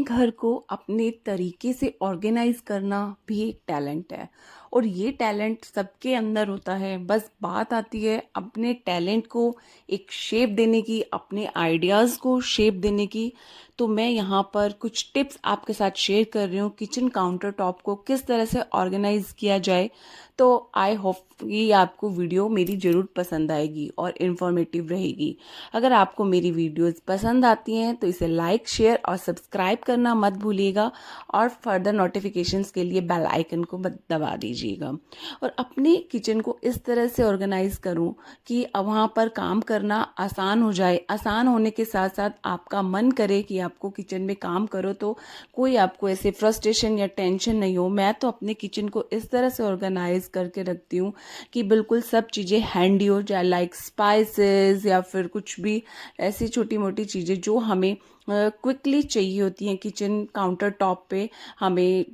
घर को अपने तरीके से ऑर्गेनाइज करना भी एक टैलेंट है और ये टैलेंट सबके अंदर होता है। बस बात आती है अपने टैलेंट को एक शेप देने की, अपने आइडियाज़ को शेप देने की। तो मैं यहाँ पर कुछ टिप्स आपके साथ शेयर कर रही हूँ किचन काउंटर टॉप को किस तरह से ऑर्गेनाइज किया जाए। तो आई होप ये आपको वीडियो मेरी ज़रूर पसंद आएगी और इन्फॉर्मेटिव रहेगी। अगर आपको मेरी वीडियोस पसंद आती हैं तो इसे लाइक, शेयर और सब्सक्राइब करना मत भूलिएगा और फर्दर नोटिफिकेशंस के लिए बेल आइकन को दबा दीजिएगा। और अपने किचन को इस तरह से ऑर्गेनाइज करूं कि अब वहाँ पर काम करना आसान हो जाए। आसान होने के साथ साथ आपका मन करे कि आपको किचन में काम करो तो कोई आपको ऐसे फ्रस्ट्रेशन या टेंशन नहीं हो। मैं तो अपने किचन को इस तरह से ऑर्गेनाइज करके रखती हूँ कि बिल्कुल सब चीज़ें हैंडी हो जाए, लाइक स्पाइसेस या फिर कुछ भी ऐसी छोटी मोटी चीज़ें जो हमें क्विकली चाहिए होती हैं किचन काउंटर टॉप पे, हमें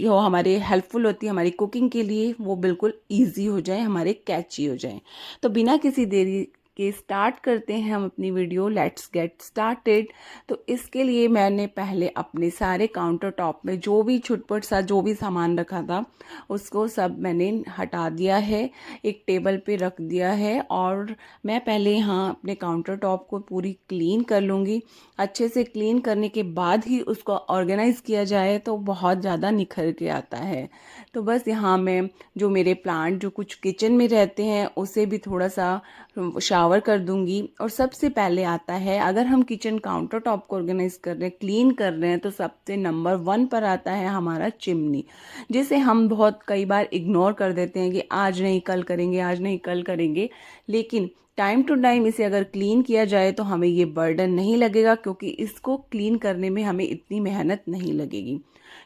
जो हमारे हेल्पफुल होती है हमारी कुकिंग के लिए, वो बिल्कुल इजी हो जाए, हमारे कैची हो जाए। तो बिना किसी देरी के स्टार्ट करते हैं हम अपनी वीडियो। Let's get started. तो इसके लिए मैंने पहले अपने सारे काउंटर टॉप में जो भी छुटपुट सा जो भी सामान रखा था उसको सब मैंने हटा दिया है, एक टेबल पे रख दिया है। और मैं पहले यहाँ अपने काउंटर टॉप को पूरी क्लीन कर लूँगी। अच्छे से क्लीन करने के बाद ही उसको ऑर्गेनाइज़ किया जाए तो बहुत ज़्यादा निखर के आता है। तो बस यहाँ मैं जो मेरे प्लांट जो कुछ किचन में रहते हैं उसे भी थोड़ा सा शावर कर दूंगी। और सबसे पहले आता है, अगर हम किचन काउंटर टॉप को ऑर्गेनाइज कर रहे हैं, क्लीन कर रहे हैं, तो सबसे नंबर 1 पर आता है हमारा चिमनी, जिसे हम बहुत कई बार इग्नोर कर देते हैं कि आज नहीं कल करेंगे, आज नहीं कल करेंगे। लेकिन टाइम टू टाइम इसे अगर क्लीन किया जाए तो हमें ये बर्डन नहीं लगेगा, क्योंकि इसको क्लीन करने में हमें इतनी मेहनत नहीं लगेगी।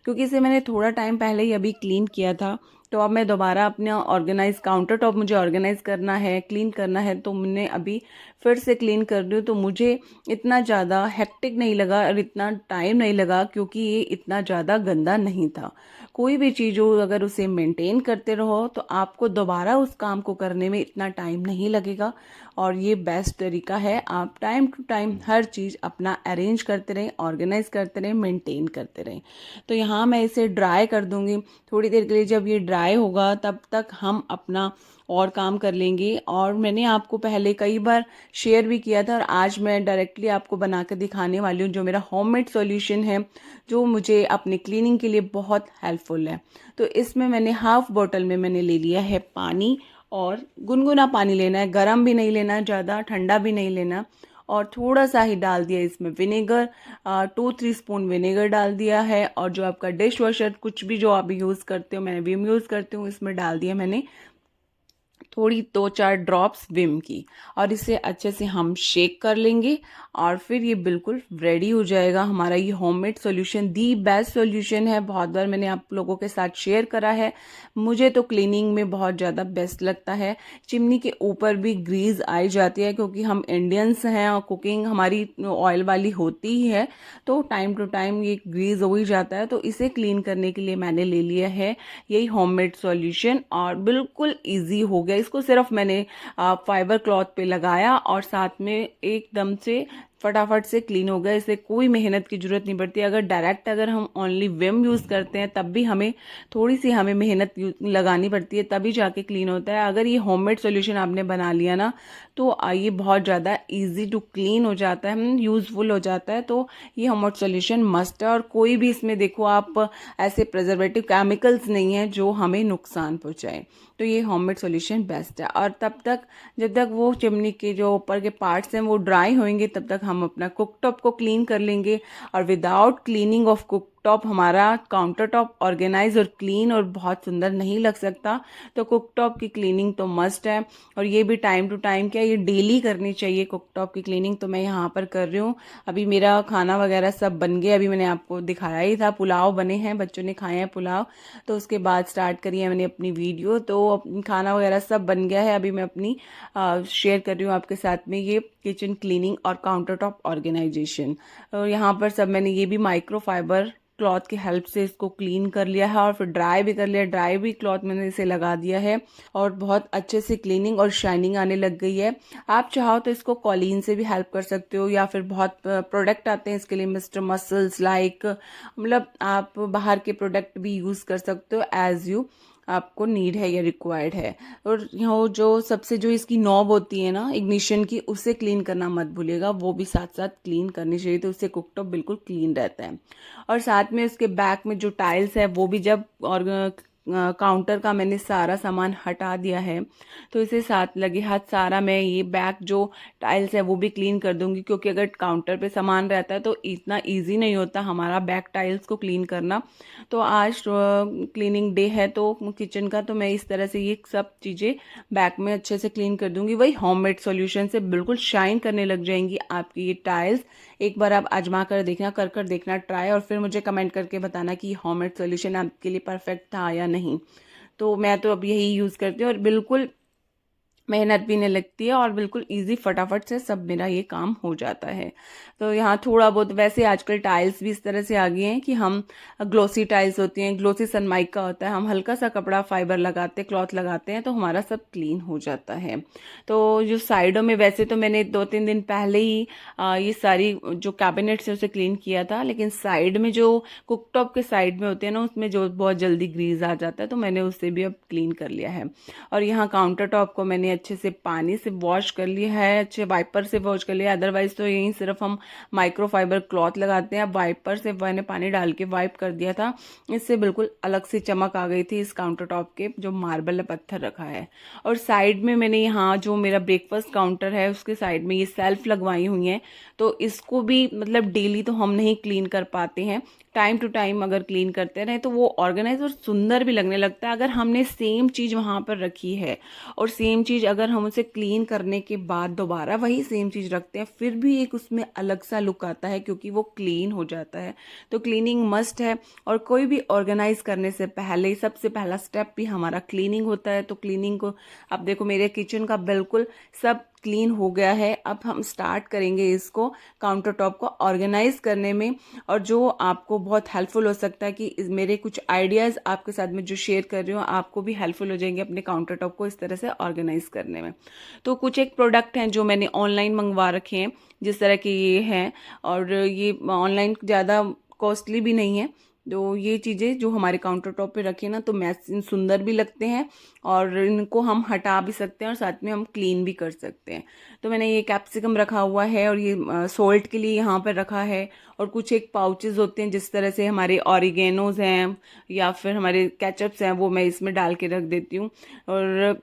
क्योंकि इसे मैंने थोड़ा टाइम पहले ही अभी क्लीन किया था, तो अब मैं दोबारा अपना ऑर्गेनाइज काउंटर टॉप मुझे ऑर्गेनाइज करना है, क्लीन करना है, तो मैंने अभी फिर से क्लीन कर रही हूँ। तो मुझे इतना ज़्यादा हेक्टिक नहीं लगा और इतना टाइम नहीं लगा, क्योंकि ये इतना ज़्यादा गंदा नहीं था। कोई भी चीज़ हो अगर उसे मेंटेन करते रहो तो आपको दोबारा उस काम को करने में इतना टाइम नहीं लगेगा। और ये बेस्ट तरीका है, आप टाइम टू टाइम हर चीज़ अपना अरेंज करते रहें, ऑर्गेनाइज करते रहें, मेंटेन करते रहें। तो यहाँ मैं इसे ड्राई कर दूँगी थोड़ी देर के लिए। जब ये ड्राई होगा तब तक हम अपना और काम कर लेंगे। और मैंने आपको पहले कई बार शेयर भी किया था और आज मैं डायरेक्टली आपको बना कर दिखाने वाली हूँ, जो मेरा होममेड सॉल्यूशन है, जो मुझे अपने क्लीनिंग के लिए बहुत हेल्पफुल है। तो इसमें मैंने हाफ बोतल में मैंने ले लिया है पानी, और गुनगुना पानी लेना है, गर्म भी नहीं लेना, ज़्यादा ठंडा भी नहीं लेना। और थोड़ा सा ही डाल दिया इसमें विनेगर, 2-3 स्पून विनेगर डाल दिया है। और जो आपका डिश वॉशर कुछ भी जो आप यूज़ करते हो, मैं विम यूज़ करती हूँ, इसमें डाल दिया मैंने थोड़ी 2-4 ड्रॉप्स विम की। और इसे अच्छे से हम शेक कर लेंगे और फिर ये बिल्कुल रेडी हो जाएगा हमारा ये homemade solution. The best solution है, बहुत बार मैंने आप लोगों के साथ शेयर करा है। मुझे तो क्लीनिंग में बहुत ज़्यादा बेस्ट लगता है। चिमनी के ऊपर भी ग्रीस आई जाती है, क्योंकि हम इंडियंस हैं और कुकिंग हमारी ऑयल वाली होती ही है, तो टाइम टू टाइम ये ग्रीस हो ही जाता है। तो इसे क्लीन करने के लिए मैंने ले लिया है यही होममेड सॉल्यूशन, और बिल्कुल ईजी हो गया। इसको सिर्फ मैंने फाइबर क्लॉथ पे लगाया और साथ में एकदम से फटाफट से क्लीन हो गया। इसे कोई मेहनत की जरूरत नहीं पड़ती। अगर हम ओनली विम यूज़ करते हैं तब भी हमें थोड़ी सी मेहनत लगानी पड़ती है, तभी जाके क्लीन होता है। अगर ये होममेड सॉल्यूशन आपने बना लिया ना, तो ये बहुत ज़्यादा इजी टू क्लीन हो जाता है, यूज़फुल हो जाता है। तो ये होममेड सॉल्यूशन मस्ट है। और कोई भी इसमें देखो आप ऐसे प्रिजर्वेटिव केमिकल्स नहीं है जो हमें नुकसान पहुंचाए। तो ये होममेड सॉल्यूशन बेस्ट है। और तब तक जब तक वो चिमनी के जो ऊपर के पार्ट्स हैं वो ड्राई होंगे, तब तक हम अपना कुकटॉप को क्लीन कर लेंगे। और without cleaning of cook top हमारा काउंटर टॉप ऑर्गेनाइज और क्लीन और बहुत सुंदर नहीं लग सकता। तो कुकटॉप की क्लीनिंग तो मस्ट है। और ये भी टाइम टू टाइम, क्या ये डेली करनी चाहिए कुकटॉप की क्लीनिंग। तो मैं यहाँ पर कर रही हूँ। अभी मेरा खाना वगैरह सब बन गया, अभी मैंने आपको दिखाया ही था, पुलाव बने हैं, बच्चों ने खाए हैं पुलाव। तो उसके बाद स्टार्ट करी है मैंने अपनी वीडियो। तो खाना वगैरह सब बन गया है, अभी मैं अपनी शेयर कर रही हूँ आपके साथ में ये किचन क्लीनिंग और काउंटर टॉप ऑर्गेनाइजेशन। और यहाँ पर सब मैंने ये भी माइक्रोफाइबर क्लॉथ की हेल्प से इसको क्लीन कर लिया है और फिर ड्राई भी कर लिया। ड्राई भी क्लॉथ मैंने इसे लगा दिया है और बहुत अच्छे से क्लीनिंग और शाइनिंग आने लग गई है। आप चाहो तो इसको कॉलीन से भी हेल्प कर सकते हो, या फिर बहुत प्रोडक्ट आते हैं इसके लिए, मिस्टर मसल्स लाइक, मतलब आप बाहर के प्रोडक्ट भी यूज़ कर सकते हो एज यू आपको नीड है या रिक्वायर्ड है। और यहाँ जो सबसे जो इसकी नॉब होती है ना इग्निशन की, उसे क्लीन करना मत भूलिएगा, वो भी साथ साथ क्लीन करनी चाहिए, तो उससे कुकटॉप बिल्कुल क्लीन रहता है। और साथ में उसके बैक में जो टाइल्स है वो भी जब और काउंटर का मैंने सारा सामान हटा दिया है, तो इसे साथ लगे हाथ सारा मैं ये बैक जो टाइल्स है वो भी क्लीन कर दूंगी, क्योंकि अगर काउंटर पे सामान रहता है तो इतना इजी नहीं होता हमारा बैक टाइल्स को क्लीन करना। तो आज क्लीनिंग डे है तो किचन का, तो मैं इस तरह से ये सब चीज़ें बैक में अच्छे से क्लीन कर दूंगी। वही होममेड सॉल्यूशन से बिल्कुल शाइन करने लग जाएंगी आपकी ये टाइल्स। एक बार आप आजमा कर देखना, कर देखना ट्राई, और फिर मुझे कमेंट करके बताना कि होममेड सॉल्यूशन आपके लिए परफेक्ट था या नहीं। तो मैं तो अब यही यूज़ करती हूँ और बिल्कुल मेहनत भी नहीं लगती है और बिल्कुल इजी फटाफट से सब मेरा ये काम हो जाता है। तो यहाँ थोड़ा बहुत, वैसे आजकल टाइल्स भी इस तरह से आ गए हैं कि हम ग्लोसी टाइल्स होती हैं, ग्लोसी सनमाइका होता है, हम हल्का सा कपड़ा फाइबर लगाते, क्लॉथ लगाते हैं तो हमारा सब क्लीन हो जाता है। तो जो साइडों में, वैसे तो मैंने 2-3 दिन पहले ही ये सारी जो कैबिनेट्स है उसे क्लीन किया था, लेकिन साइड में जो कुकटॉप के साइड में होते हैं ना, उसमें जो बहुत जल्दी ग्रीज आ जाता है, तो मैंने उससे भी अब क्लीन कर लिया है। और यहाँ काउंटर टॉप को मैंने अच्छे से पानी से वॉश कर लिया है, अच्छे वाइपर से वॉश कर लिया। अदरवाइज तो यहीं सिर्फ हम माइक्रोफाइबर क्लॉथ लगाते हैं, अब वाइपर से मैंने पानी डाल के वाइप कर दिया था, इससे बिल्कुल अलग से चमक आ गई थी इस काउंटर टॉप के जो मार्बल पत्थर रखा है। और साइड में मैंने यहाँ जो मेरा ब्रेकफास्ट काउंटर है उसके साइड में ये सेल्फ लगवाई हुई हैं, तो इसको भी मतलब डेली तो हम नहीं क्लीन कर पाते हैं, टाइम टू टाइम अगर क्लीन करते रहे तो वो ऑर्गेनाइज और सुंदर भी लगने लगता है। अगर हमने सेम चीज़ वहाँ पर रखी है और सेम चीज़ अगर हम उसे क्लीन करने के बाद दोबारा वही सेम चीज़ रखते हैं, फिर भी एक उसमें अलग सा लुक आता है, क्योंकि वो क्लीन हो जाता है। तो क्लीनिंग मस्ट है, और कोई भी ऑर्गेनाइज करने से पहले सबसे पहला स्टेप भी हमारा क्लीनिंग होता है। तो क्लीनिंग को, अब देखो मेरे किचन का बिल्कुल सब क्लीन हो गया है। अब हम स्टार्ट करेंगे इसको काउंटर टॉप को ऑर्गेनाइज करने में, और जो आपको बहुत हेल्पफुल हो सकता है कि मेरे कुछ आइडियाज़ आपके साथ में जो शेयर कर रही हूँ आपको भी हेल्पफुल हो जाएंगे अपने काउंटर टॉप को इस तरह से ऑर्गेनाइज करने में। तो कुछ एक प्रोडक्ट हैं जो मैंने ऑनलाइन मंगवा रखे हैं, जिस तरह के ये हैं, और ये ऑनलाइन ज़्यादा कॉस्टली भी नहीं है। तो ये चीज़ें जो हमारे काउंटर टॉप पे रखे ना, तो मैच सुंदर भी लगते हैं और इनको हम हटा भी सकते हैं और साथ में हम क्लीन भी कर सकते हैं। तो मैंने ये कैप्सिकम रखा हुआ है और ये सॉल्ट के लिए यहाँ पर रखा है, और कुछ एक पाउचेस होते हैं जिस तरह से हमारे ऑरिगेनोज हैं या फिर हमारे केचप्स हैं, वो मैं इसमें डाल के रख देती हूँ। और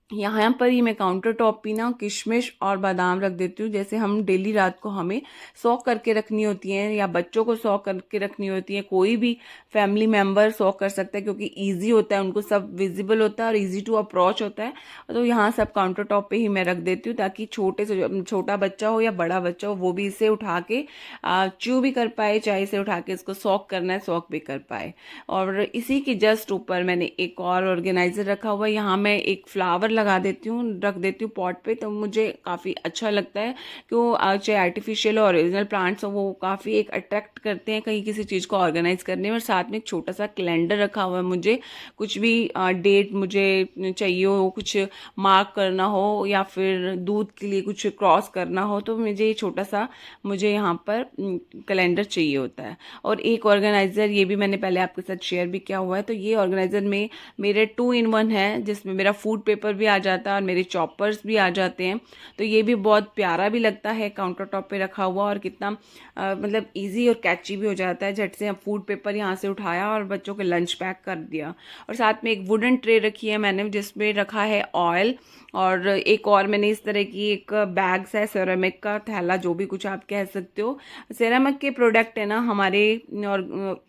यहाँ पर ही मैं काउंटर टॉप पे ना किशमिश और बादाम रख देती हूँ, जैसे हम डेली रात को हमें सॉक करके रखनी होती हैं या बच्चों को सॉक करके रखनी होती है, कोई भी फैमिली मेम्बर सॉक कर सकता है, क्योंकि इजी होता है, उनको सब विजिबल होता है और इजी टू अप्रोच होता है। तो यहाँ सब काउंटर टॉप पे ही मैं रख देती हूँ, ताकि छोटे से छोटा बच्चा हो या बड़ा बच्चा हो वो भी इसे उठा के च्यू भी कर पाए, चाहे इसे उठा के इसको सॉक करना है सॉक भी कर पाए। और इसी के जस्ट ऊपर मैंने एक और ऑर्गेनाइजर रखा हुआ है, यहाँ मैं एक फ्लावर लगा देती हूँ, रख देती हूँ पॉट पे, तो मुझे काफ़ी अच्छा लगता है कि वो चाहे आर्टिफिशियल और ओरिजिनल प्लांट्स हो, वो काफ़ी एक अट्रैक्ट करते हैं कहीं किसी चीज़ को ऑर्गेनाइज करने में। और साथ में एक छोटा सा कैलेंडर रखा हुआ है, मुझे कुछ भी डेट मुझे चाहिए हो, कुछ मार्क करना हो या फिर दूध के लिए कुछ क्रॉस करना हो, तो मुझे छोटा सा मुझे यहाँ पर कैलेंडर चाहिए होता है। और एक ऑर्गेनाइजर ये भी मैंने पहले आपके साथ शेयर भी किया हुआ है, तो ये ऑर्गेनाइजर में मेरे 2 in 1 है, जिसमें मेरा फूड पेपर भी आ जाता है और मेरे चॉपर्स भी आ जाते हैं। तो ये भी बहुत प्यारा भी लगता है काउंटर टॉप पे रखा हुआ, और कितना मतलब इजी और कैची भी हो जाता है। झट से हम फूड पेपर यहाँ से उठाया और बच्चों के लंच पैक कर दिया। और साथ में एक वुडन ट्रे रखी है मैंने, जिसमें रखा है ऑयल, और एक और मैंने इस तरह की एक बैग्स है, सेरेमिक का थैला, जो भी कुछ आप कह सकते हो। सेरेमिक के प्रोडक्ट है ना हमारे, और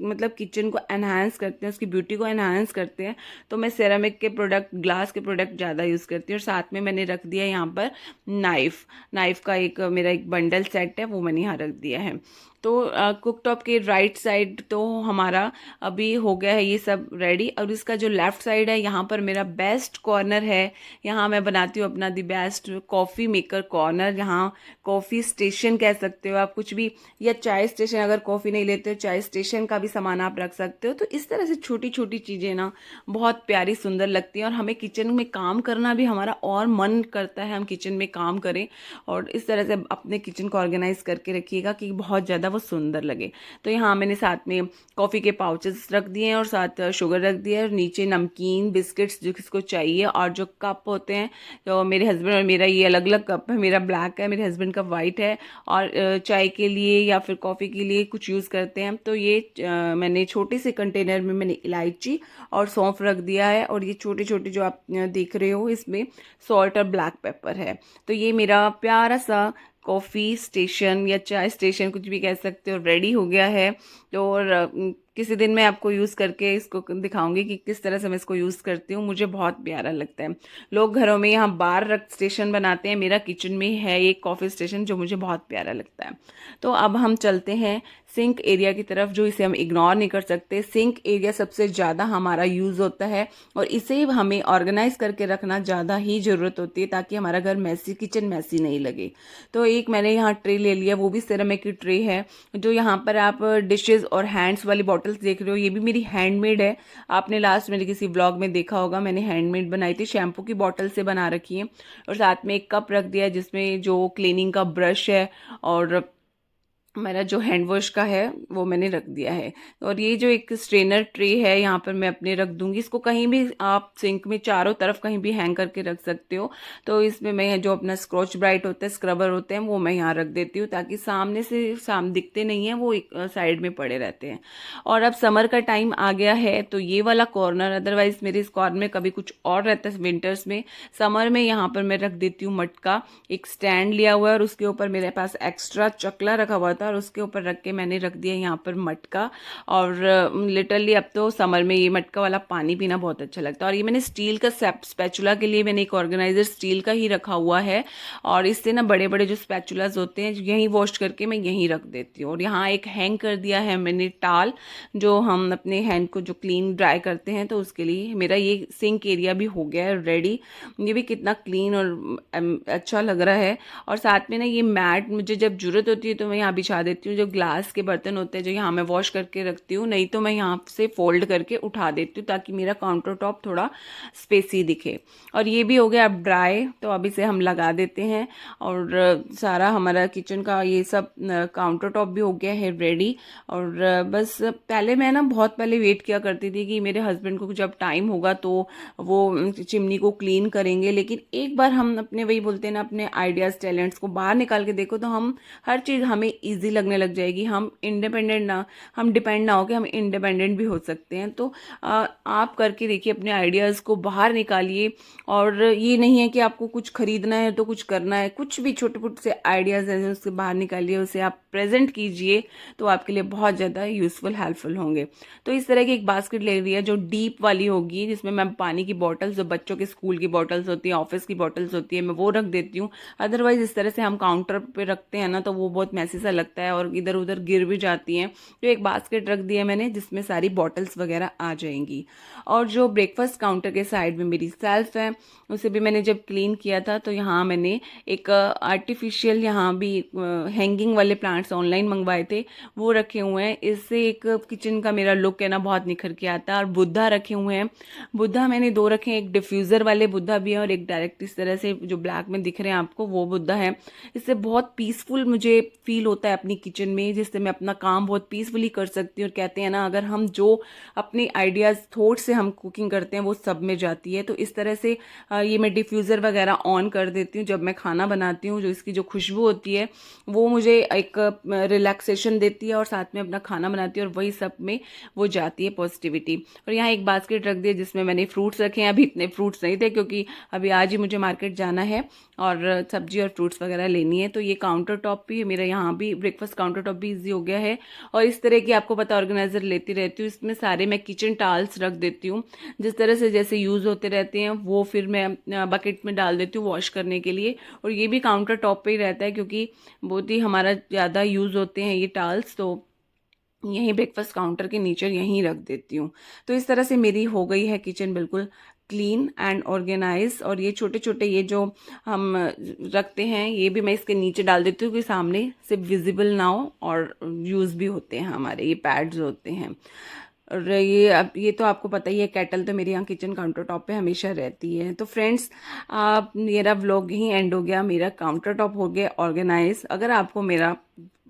मतलब किचन को एनहांस करते हैं, उसकी ब्यूटी को एनहांस करते हैं। तो मैं सेरेमिक के प्रोडक्ट, ग्लास के प्रोडक्ट ज़्यादा यूज़ करती हूँ। और साथ में मैंने रख दिया यहाँ पर नाइफ़ का एक मेरा एक बंडल सेट है, वो मैंने यहाँ रख दिया है। तो कुक टॉप के राइट साइड तो हमारा अभी हो गया है ये सब रेडी। और इसका जो लेफ़्ट साइड है, यहाँ पर मेरा बेस्ट कॉर्नर है। यहाँ मैं बनाती हूँ अपना the best coffee maker corner. यहाँ कॉफ़ी स्टेशन कह सकते हो आप कुछ भी, या चाय स्टेशन, अगर कॉफ़ी नहीं लेते हो चाय स्टेशन का भी सामान आप रख सकते हो। तो इस तरह से छोटी छोटी चीज़ें ना बहुत प्यारी सुंदर लगती हैं, और हमें किचन में काम करना भी हमारा और मन करता है हम किचन में काम करें। और इस तरह से अपने किचन को ऑर्गेनाइज करके रखिएगा कि बहुत ज़्यादा वो सुंदर लगे। तो यहाँ मैंने साथ में कॉफ़ी के पाउचेस रख दिए हैं और साथ शुगर रख दिया है, और नीचे नमकीन बिस्किट्स जो किसको चाहिए। और जो कप होते हैं, तो मेरे हस्बैंड और मेरा ये अलग अलग कप है, मेरा ब्लैक है, मेरे हस्बैंड का वाइट है। और चाय के लिए या फिर कॉफ़ी के लिए कुछ यूज़ करते हैं। तो ये मैंने छोटे से कंटेनर में मैंने इलायची और सौंफ रख दिया है। और ये छोटे छोटे जो आप देख रहे हो, इसमें सॉल्ट और ब्लैक पेपर है। तो ये मेरा प्यारा सा कॉफ़ी स्टेशन या चाय स्टेशन कुछ भी कह सकते हो, रेडी हो गया है। तो और किसी दिन मैं आपको यूज़ करके इसको दिखाऊंगी कि किस तरह से मैं इसको यूज़ करती हूँ। मुझे बहुत प्यारा लगता है। लोग घरों में यहाँ बार रख स्टेशन बनाते हैं, मेरा किचन में है एक कॉफ़ी स्टेशन जो मुझे बहुत प्यारा लगता है। तो अब हम चलते हैं सिंक एरिया की तरफ, जो इसे हम इग्नोर नहीं कर सकते। सिंक एरिया सबसे ज़्यादा हमारा यूज़ होता है, और इसे हमें ऑर्गेनाइज करके रखना ज़्यादा ही ज़रूरत होती है, ताकि हमारा घर मैसी, किचन मैसी नहीं लगे। तो एक मैंने यहाँ ट्रे ले लिया, वो भी सिरेमिक की ट्रे है। जो यहाँ पर आप डिशेस और हैंड्स वाली बॉटल्स देख रहे हो, ये भी मेरी हैंडमेड है। आपने लास्ट मेरे किसी व्लॉग में देखा होगा, मैंने हैंडमेड बनाई थी, शैम्पू की बॉटल से बना रखी है। और साथ में एक कप रख दिया जिसमें जो क्लीनिंग का ब्रश है, और मेरा जो हैंड वॉश का है वो मैंने रख दिया है। और ये जो एक स्ट्रेनर ट्रे है, यहाँ पर मैं अपने रख दूंगी। इसको कहीं भी आप सिंक में चारों तरफ कहीं भी हैंग करके रख सकते हो। तो इसमें मैं जो अपना स्क्रॉच ब्राइट होता है, स्क्रबर होते हैं, वो मैं यहाँ रख देती हूँ, ताकि सामने से दिखते नहीं हैं, वो एक साइड में पड़े रहते हैं। और अब समर का टाइम आ गया है, तो ये वाला कॉर्नर, अदरवाइज मेरे इस कॉर्नर में कभी कुछ और रहता है विंटर्स में। समर में यहाँ पर मैं रख देती हूँ मटका। एक स्टैंड लिया हुआ है, और उसके ऊपर मेरे पास एक्स्ट्रा चकला रखा हुआ था, और उसके ऊपर रख के मैंने रख दिया यहाँ पर मटका। और लिटरली अब तो समर में ये मटका वाला पानी पीना बहुत अच्छा लगता है। और ये मैंने स्टील का स्पैचुला के लिए मैंने एक ऑर्गेनाइजर स्टील का ही रखा हुआ है, और इससे ना बड़े बड़े जो स्पैचुलाज होते हैं यहीं वॉश करके मैं यहीं रख देती हूँ। और यहाँ एक हैंग कर दिया है मैंने टाल, जो हम अपने हैंड को जो क्लीन ड्राई करते हैं, तो उसके लिए मेरा ये सिंक एरिया भी हो गया है रेडी। ये भी कितना क्लीन और अच्छा लग रहा है। और साथ में ना ये मैट मुझे जब जरूरत होती है तो मैं यहाँ बिछा देती हूँ। जो ग्लास के बर्तन होते हैं जो यहाँ मैं वॉश करके रखती हूँ, नहीं तो मैं यहाँ से फोल्ड करके उठा देती हूँ, ताकि मेरा काउंटर टॉप थोड़ा स्पेसी दिखे। और ये भी हो गया अब ड्राई, तो अब इसे हम लगा देते हैं। और सारा हमारा किचन का ये सब काउंटर टॉप भी हो गया है रेडी। और बस पहले मैं ना बहुत पहले वेट किया करती थी कि मेरे हस्बैंड को जब टाइम होगा तो वो चिमनी को क्लीन करेंगे, लेकिन एक बार हम अपने, वही बोलते हैं ना, अपने आइडियाज़ टैलेंट्स को बाहर निकाल के देखो, तो हम हर चीज़ हमें ईजी लगने लग जाएगी। हम इंडिपेंडेंट ना, हम डिपेंड ना होकर हम इंडिपेंडेंट भी हो सकते हैं। तो आप करके देखिए, अपने आइडियाज़ को बाहर निकालिए। और ये नहीं है कि आपको कुछ खरीदना है तो कुछ करना है, कुछ भी छोटे छोटे से आइडियाज़ हैं उससे बाहर निकालिए, उसे आप प्रेजेंट कीजिए, तो आपके लिए बहुत ज़्यादा यूज़फुल हेल्पफुल होंगे। तो इस तरह की एक बास्केट ले लिया जो डीप वाली होगी, जिसमें मैं पानी की बॉटल्स, जो बच्चों के स्कूल की बॉटल्स होती हैं, ऑफिस की बॉटल्स होती है, मैं वो रख देती हूँ। अदरवाइज इस तरह से हम काउंटर पे रखते हैं ना, तो वो बहुत मैसी सा लगता है और इधर उधर गिर भी जाती हैं। तो एक बास्केट रख दी है मैंने, जिसमें सारी बॉटल्स वगैरह आ जाएंगी। और जो ब्रेकफास्ट काउंटर के साइड में मेरी सेल्फ है, उसे भी मैंने जब क्लीन किया था, तो यहाँ मैंने एक आर्टिफिशियल यहाँ भी हैंगिंग वाले प्लांट्स ऑनलाइन मंगवाए थे, वो रखे हुए हैं। इससे एक किचन का मेरा लुक है ना बहुत निखर के आता है। और बुद्धा रखे हुए हैं, बुद्धा मैंने दो रखे हैं, एक डिफ्यूज़र वाले बुद्धा भी है और एक डायरेक्ट इस तरह से जो ब्लैक में दिख रहे हैं आपको, वो बुद्धा है। इससे बहुत पीसफुल मुझे फील होता है अपनी किचन में, जिससे मैं अपना काम बहुत पीसफुली कर सकती हूँ। और कहते हैं ना, अगर हम जो अपने आइडियाज़ थॉट से हम कुकिंग करते हैं वो सब में जाती है। तो इस तरह से ये मैं डिफ्यूज़र वगैरह ऑन कर देती हूँ जब मैं खाना बनाती हूँ। जो इसकी जो खुशबू होती है वो मुझे एक रिलैक्सेशन देती है, और साथ में अपना खाना बनाती है, और वही सब में वो जाती है पॉजिटिविटी। और यहाँ एक बास्केट रख दी है जिसमें मैंने फ्रूट्स रखे हैं। अभी इतने फ्रूट्स नहीं थे क्योंकि अभी आज ही मुझे मार्केट जाना है और सब्जी और फ्रूट्स वगैरह लेनी है। तो ये काउंटर टॉप भी मेरा यहाँ भी ब्रेकफास्ट काउंटर टॉप भी ईजी हो गया है। और इस तरह की आपको पता ऑर्गेनाइजर लेती रहती हूँ, इसमें सारे मैं किचन टाल्स रख देती हूँ, जिस तरह से जैसे यूज़ होते रहते हैं वो फिर मैं बकेट में डाल देती हूँ वॉश करने के लिए। और ये भी काउंटर टॉप पे ही रहता है क्योंकि बहुत ही हमारा ज़्यादा यूज़ होते हैं ये टाल्स, तो यहीं ब्रेकफास्ट काउंटर के नीचे यहीं रख देती हूँ। तो इस तरह से मेरी हो गई है किचन बिल्कुल क्लीन एंड ऑर्गेनाइज। और ये छोटे छोटे ये जो हम रखते हैं ये भी मैं इसके नीचे डाल देती हूँ कि सामने से विजिबल ना हो और यूज़ भी होते हैं, हमारे ये पैड्स होते हैं। और ये अब ये तो आपको पता ही है, केटल तो मेरे यहाँ किचन काउंटर टॉप पे हमेशा रहती है। तो फ्रेंड्स, आप मेरा व्लॉग यहीं एंड हो गया, मेरा काउंटर टॉप हो गया ऑर्गेनाइज। अगर आपको मेरा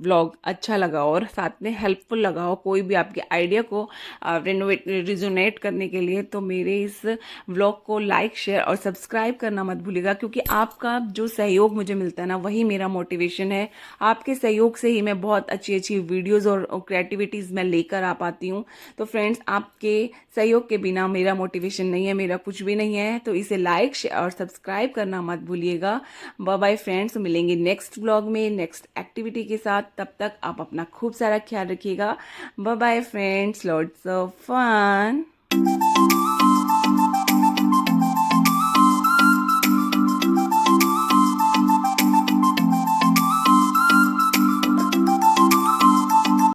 व्लॉग अच्छा लगा और साथ में हेल्पफुल लगा हो कोई भी आपके आइडिया को रिजोनेट करने के लिए, तो मेरे इस व्लॉग को लाइक शेयर और सब्सक्राइब करना मत भूलिएगा, क्योंकि आपका जो सहयोग मुझे मिलता है ना वही मेरा मोटिवेशन है। आपके सहयोग से ही मैं बहुत अच्छी अच्छी वीडियोज़ और क्रिएटिविटीज़ मैं लेकर आ पाती हूँ। तो फ्रेंड्स, आपके सहयोग के बिना मेरा मोटिवेशन नहीं है, मेरा कुछ भी नहीं है। तो इसे लाइक शेयर और सब्सक्राइब करना मत भूलिएगा। बाय बाय फ्रेंड्स, मिलेंगे नेक्स्ट व्लॉग में नेक्स्ट एक्टिविटी के साथ। तब तक आप अपना खूब सारा ख्याल रखिएगा। Bye bye friends, lots of fun.